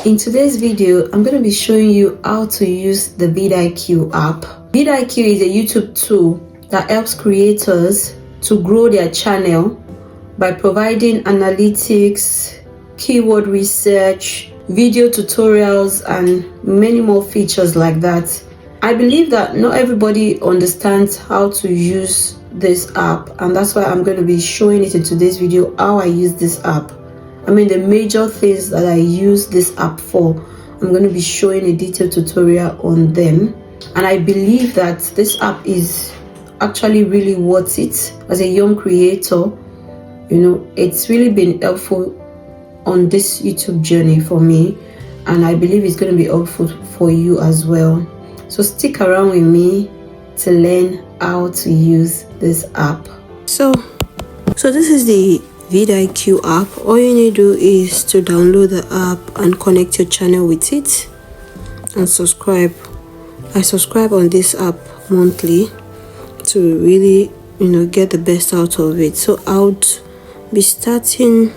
In today's video, I'm going to be showing you how to use the VidIQ app. VidIQ is a YouTube tool that helps creators to grow their channel by providing analytics, keyword research, video tutorials, and many more features like that. I believe that not everybody understands how to use this app, and that's why I'm going to be showing it in today's video how I use this app. I mean, the major things that I use this app for, I'm going to be showing a detailed tutorial on them. And I believe that this app is actually really worth it. As a young creator, it's really been helpful on this YouTube journey for me, and I believe it's going to be helpful for you as well. So stick around with me to learn how to use this app. So this is the VidIQ app. All you need to do is to download the app and connect your channel with it and subscribe. I subscribe on this app monthly to really get the best out of it. So I would be starting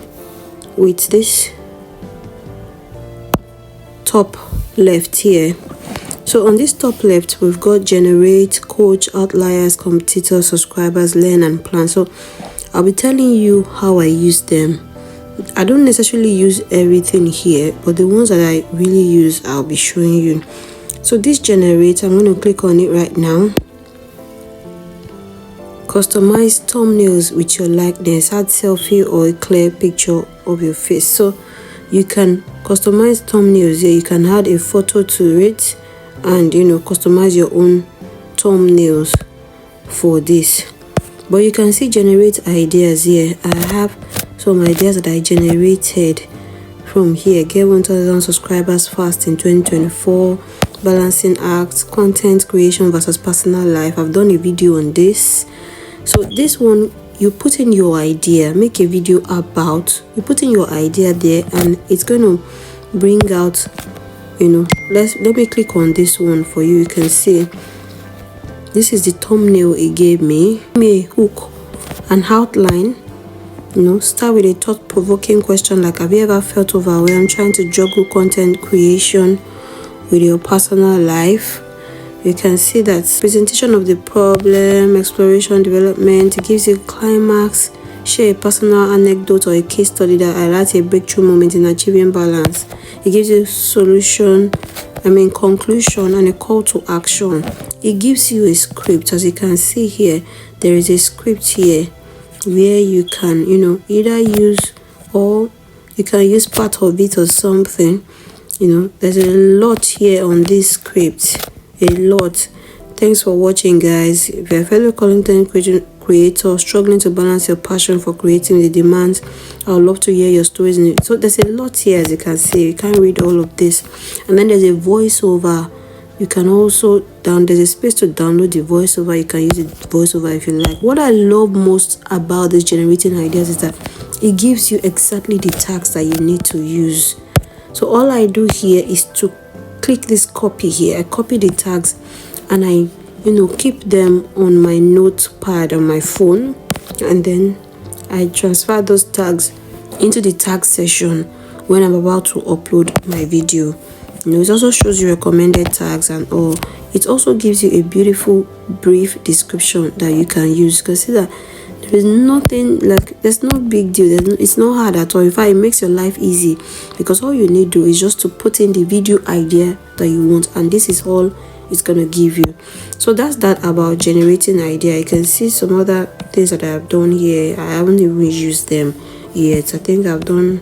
with this top left here. So on this top left, we've got generate, coach, outliers, competitors, subscribers, learn, and plan. So I'll be telling you how I use them. I don't necessarily use everything here, but the ones that I really use, I'll be showing you. So this generate, I'm going to click on it right now. Customize thumbnails with your likeness, add selfie or a clear picture of your face. So you can customize thumbnails here. You can add a photo to it and customize your own thumbnails for this. But you can see generate ideas here. I have some ideas that I generated from here. Get 1,000 subscribers fast in 2024, balancing acts, content creation versus personal life. I've done a video on this. So this one, you put in your idea, make a video about, you put in your idea there, and it's going to bring out, let me click on this one for you. You can see this is the thumbnail it gave me. A hook, an outline, start with a thought-provoking question like, have you ever felt overwhelmed trying to juggle content creation with your personal life? You can see that presentation of the problem, exploration, development. It gives you climax, share a personal anecdote or a case study that highlights a breakthrough moment in achieving balance. It gives you conclusion and a call to action. It gives you a script. As you can see here, there is a script here where you can either use, or you can use part of it or something. There's a lot here on this script, a lot. Thanks for watching, guys. If you're a fellow content creator struggling to balance your passion for creating the demands, I would love to hear your stories in it. So there's a lot here, as you can see. You can't read all of this. And then there's a voiceover. You can also there's a space to download the voiceover. You can use the voiceover if you like. What I love most about this generating ideas is that it gives you exactly the tags that you need to use. So all I do here is to click this copy here. I copy the tags and I keep them on my notepad on my phone, and then I transfer those tags into the tag session when I'm about to upload my video. It also shows you recommended tags and all. It also gives you a beautiful brief description that you can use. You can see that there is nothing there's no big deal. It's not hard at all. In fact, it makes your life easy, because all you need to do is just to put in the video idea that you want, and this is all it's gonna give you. So that's that about generating idea. You can see some other things that I have done here. I haven't even used them yet. I think I've done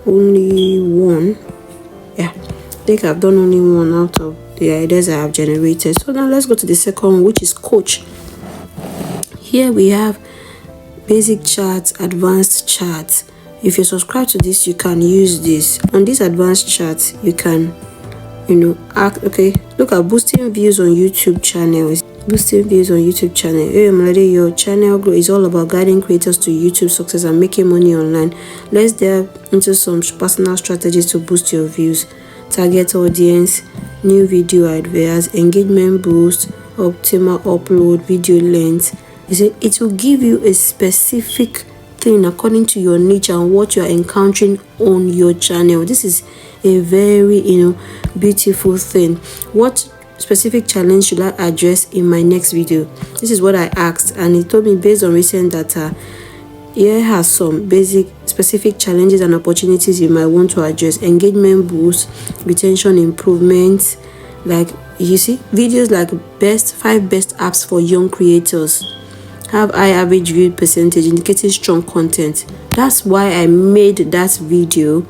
only one. I think I've done only one out of the ideas I have generated. So now let's go to the second one, which is coach. Here we have basic charts, advanced charts. If you subscribe to this, you can use this. On this advanced chart, you can look at boosting views on YouTube channels. Your channel growth is all about guiding creators to YouTube success and making money online. Let's delve into some personal strategies to boost your views. Target audience, new video ideas, engagement boost, optimal upload, video length. It will give you a specific thing according to your niche and what you're encountering on your channel. This is a very beautiful thing. What specific challenge should I address in my next video? This is what I asked, and he told me based on recent data, here has some basic specific challenges and opportunities you might want to address: engagement boost, retention improvements. Like you see, videos like 5 best apps for young creators have high average view percentage, indicating strong content. That's why I made that video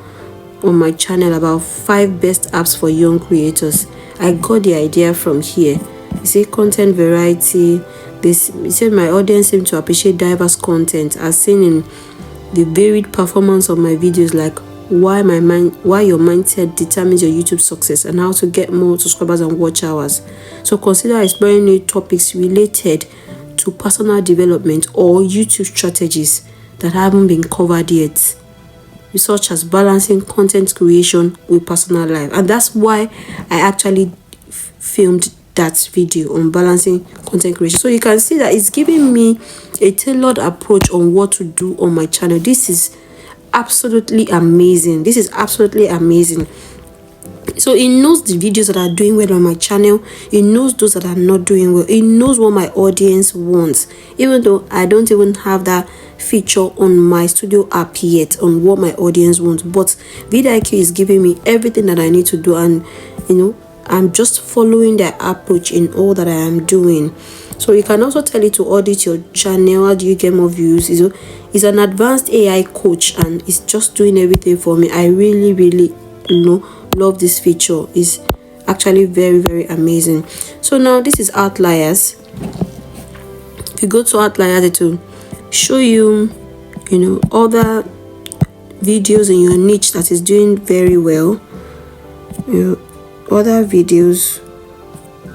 on my channel about 5 best apps for young creators. I got the idea from here. You see, content variety. He said my audience seem to appreciate diverse content, as seen in the varied performance of my videos, like why your mindset determines your YouTube success and how to get more subscribers and watch hours. So consider exploring new topics related to personal development or YouTube strategies that haven't been covered yet, such as balancing content creation with personal life. And that's why I actually filmed that video on balancing content creation. So you can see that it's giving me a tailored approach on what to do on my channel. This is absolutely amazing. This is absolutely amazing. So it knows the videos that are doing well on my channel. It knows those that are not doing well. It knows what my audience wants, even though I don't even have that feature on my studio app yet on what my audience wants. But VidIQ is giving me everything that I need to do, and I'm just following their approach in all that I am doing. So you can also tell it to audit your channel. How do you get more views? It's an advanced AI coach, and it's just doing everything for me. I really love this feature. It's actually very, very amazing. So now this is outliers. If you go to outliers, it will show you other videos in your niche that is doing very well. Other videos,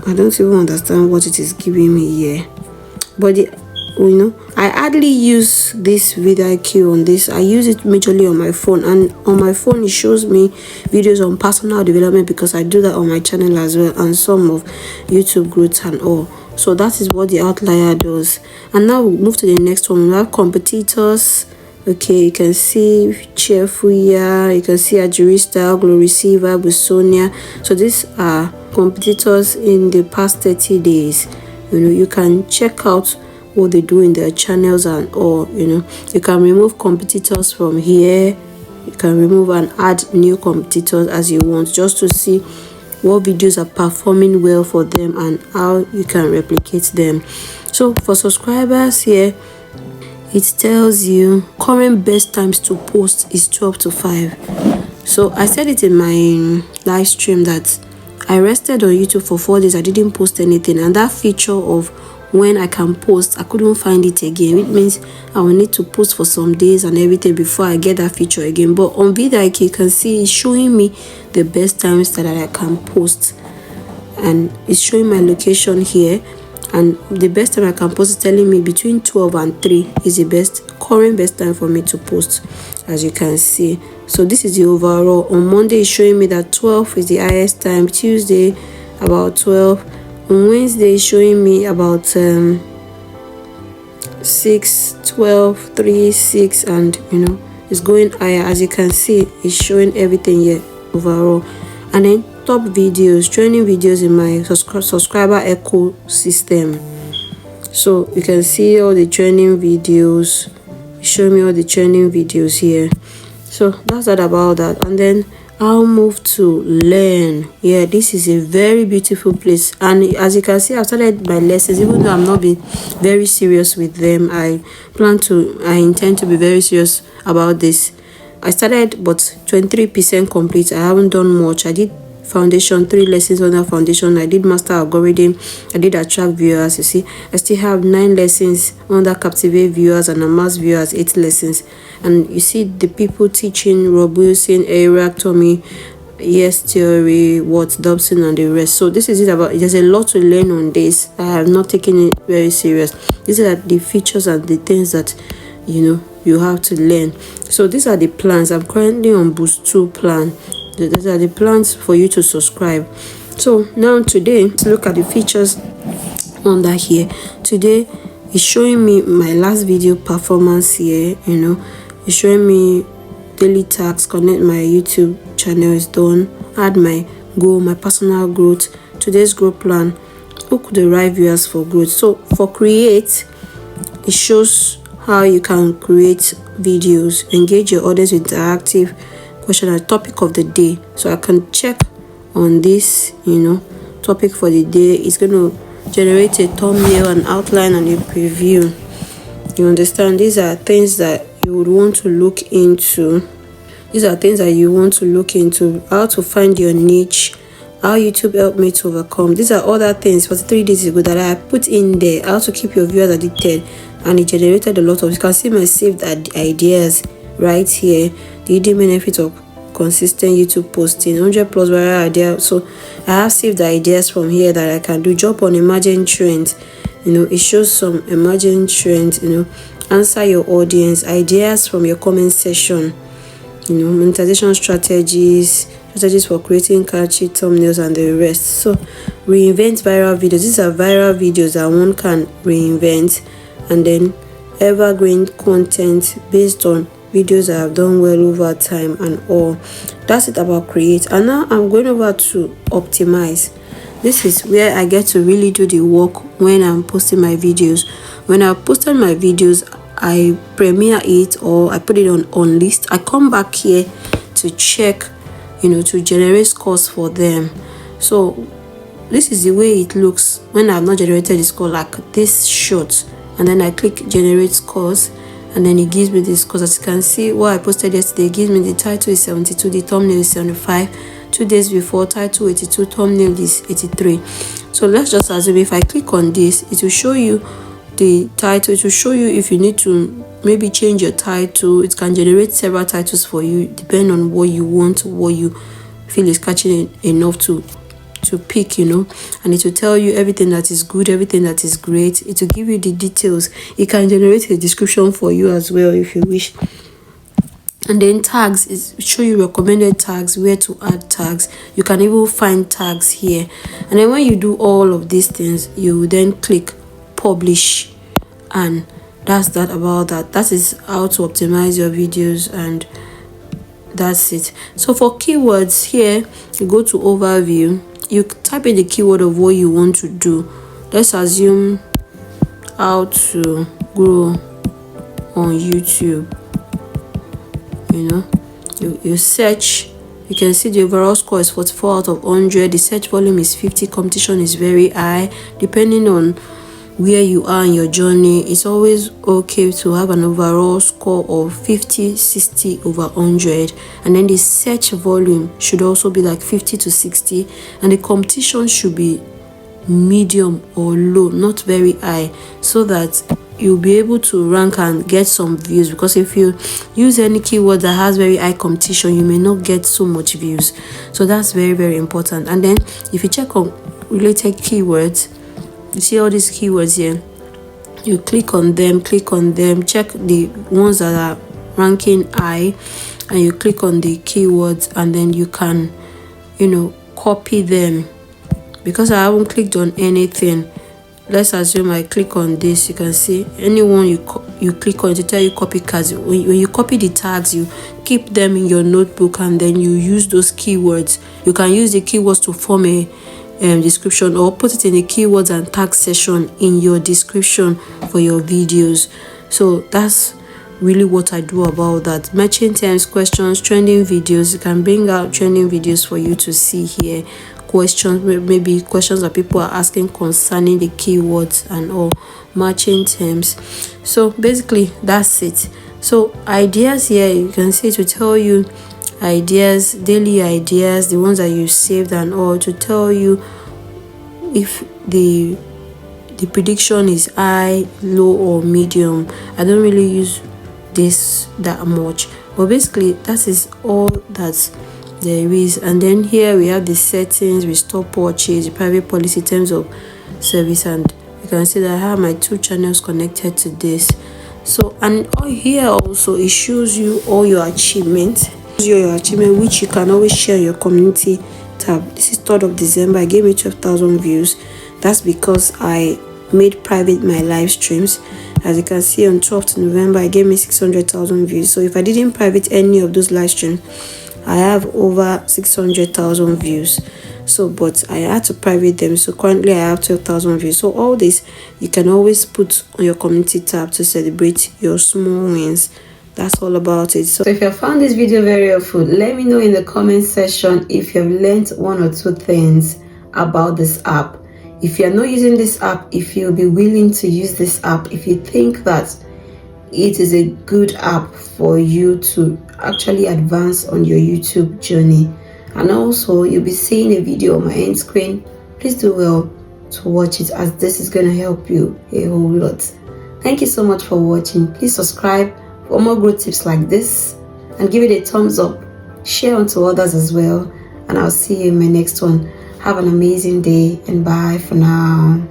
I don't even understand what it is giving me here, but I hardly use this VidIQ on this. I use it majorly on my phone, and on my phone it shows me videos on personal development because I do that on my channel as well, and some of YouTube growth and all. So that is what the outlier does. And now we'll move to the next one. We have competitors. Okay, you can see Cheerful here, you can see Ajurista, Glory Receiver, Busonia. So these are competitors in the past 30 days. You can check out what they do in their channels and all. You can remove competitors from here. You can remove and add new competitors as you want, just to see what videos are performing well for them and how you can replicate them. So for subscribers here, it tells you current best times to post is 12 to 5. So I said it in my live stream that I rested on YouTube for 4 days. I didn't post anything, and that feature of when I can post, I couldn't find it again. It means I will need to post for some days and everything before I get that feature again. But on VidIQ, you can see it's showing me the best times that I can post, and it's showing my location here. And the best time I can post is telling me between 12 and 3 is the current best time for me to post, as you can see. So this is the overall. On Monday, it's showing me that 12 is the highest time. Tuesday, about 12. On Wednesday, it's showing me about 6, 12, 3, 6, and it's going higher. As you can see, it's showing everything here overall. And then top videos, training videos in my subscriber ecosystem. So you can see all the training videos. Show me all the training videos here. So that's that about that. And then I'll move to learn. Yeah, this is a very beautiful place, and as you can see, I've started my lessons. Even though I'm not being very serious with them, I intend to be very serious about this. I started, but 23% complete. I haven't done much. I did foundation, 3 lessons on that foundation. I did master algorithm. I did attract viewers. You see, I still have 9 lessons under captivate viewers and amass viewers, 8 lessons. And you see the people teaching: Rob Wilson, Eric, Tommy, Yes Theory, Watts, Dobson, and the rest. So this is it about. There's a lot to learn on this. I have not taken it very serious. These are the features and the things that you have to learn. So these are the plans. I'm currently on Boost 2 plan. These are the plans for you to subscribe. So now today, let's look at the features under here. Today it's showing me my last video performance here. It's showing me daily tasks, connect my YouTube channel is done, add my goal, my personal growth, today's growth plan, hook the right viewers for growth. So for create, it shows how you can create videos, engage your audience with interactive question and topic of the day. So I can check on this topic for the day. It's going to generate a thumbnail, an outline, and a preview. You understand? These are things that you would want to look into. These are things that you want to look into. How to find your niche, how YouTube helped me to overcome. These are other things 43 days ago that I put in there. How to keep your viewers addicted, and it generated a lot of, you can see my saved ideas right here. The hidden benefit of consistent YouTube posting, 100 plus viral ideas. So I have saved the ideas from here that I can do. Jump on emerging trends. It shows some emerging trends. Answer your audience, ideas from your comment section. Monetization strategies for creating catchy thumbnails and the rest. So reinvent viral videos. These are viral videos that one can reinvent, and then evergreen content based on videos that have done well over time and all. That's it about create. And now I'm going over to optimize. This is where I get to really do the work when I'm posting my videos. When I posted my videos, I premiere it or I put it on list. I come back here to check, to generate scores for them. So this is the way it looks when I've not generated the score, like this short, and then I click generate scores, and then it gives me the scores. As you can see, what I posted yesterday, it gives me the title is 72, the thumbnail is 75. 2 days before, title 82, thumbnail is 83. So let's just assume if I click on this, it will show you the title. It will show you if you need to maybe change your title. It can generate several titles for you depending on what you want, what you feel is catching enough to pick, and it will tell you everything that is good, everything that is great. It will give you the details. It can generate a description for you as well if you wish. And then tags is show you recommended tags, where to add tags. You can even find tags here. And then when you do all of these things, you then click publish, and that's that about that. That is how to optimize your videos, and that's it. So for keywords here, you go to overview, you type in the keyword of what you want to do. Let's assume how to grow on YouTube. You search. You can see the overall score is 44 out of 100. The search volume is 50. Competition is very high. Depending on where you are in your journey, it's always okay to have an overall score of 50, 60 over 100. And then the search volume should also be like 50 to 60. And the competition should be medium or low, not very high, so that you'll be able to rank and get some views. Because if you use any keyword that has very high competition, you may not get so much views. So that's very, very important. And then if you check on related keywords, you see all these keywords here, you click on them, check the ones that are ranking high, and you click on the keywords, and then you can copy them. Because I haven't clicked on anything, let's assume I click on this. You can see anyone you click on to tell you copy tags. When you copy the tags, you keep them in your notebook, and then you use those keywords. You can use the keywords to form a description, or put it in the keywords and tag section in your description for your videos. So that's really what I do about that. Matching terms, questions, trending videos. You can bring out trending videos for you to see here. Questions, maybe questions that people are asking concerning the keywords and all. Matching terms. So basically that's it. So ideas here, you can see it will tell you ideas, daily ideas, the ones that you saved and all, to tell you if the prediction is high, low, or medium. I don't really use this that much, but basically that is all that there is. And then here we have the settings, we stopwatches, the private policy, terms of service, and you can see that I have my 2 channels connected to this. So, and here also it shows you all your achievements, which you can always share in your community tab. This is 3rd of December. I gave me 12,000 views. That's because I made private my live streams. As you can see, on 12th November, it gave me 600,000 views. So if I didn't private any of those live streams, I have over 600,000 views. So but I had to private them, so currently I have 12,000 views. So all this you can always put on your community tab to celebrate your small wins. That's all about it. So if you have found this video very helpful, let me know in the comment section if you have learned one or two things about this app. If you are not using this app, if you'll be willing to use this app, if you think that it is a good app for you to actually advance on your YouTube journey. And also you'll be seeing a video on my end screen. Please do well to watch it, as this is going to help you a whole lot. Thank you so much for watching. Please subscribe for more growth tips like this, and give it a thumbs up. Share on to others as well, and I'll see you in my next one. Have an amazing day, and bye for now.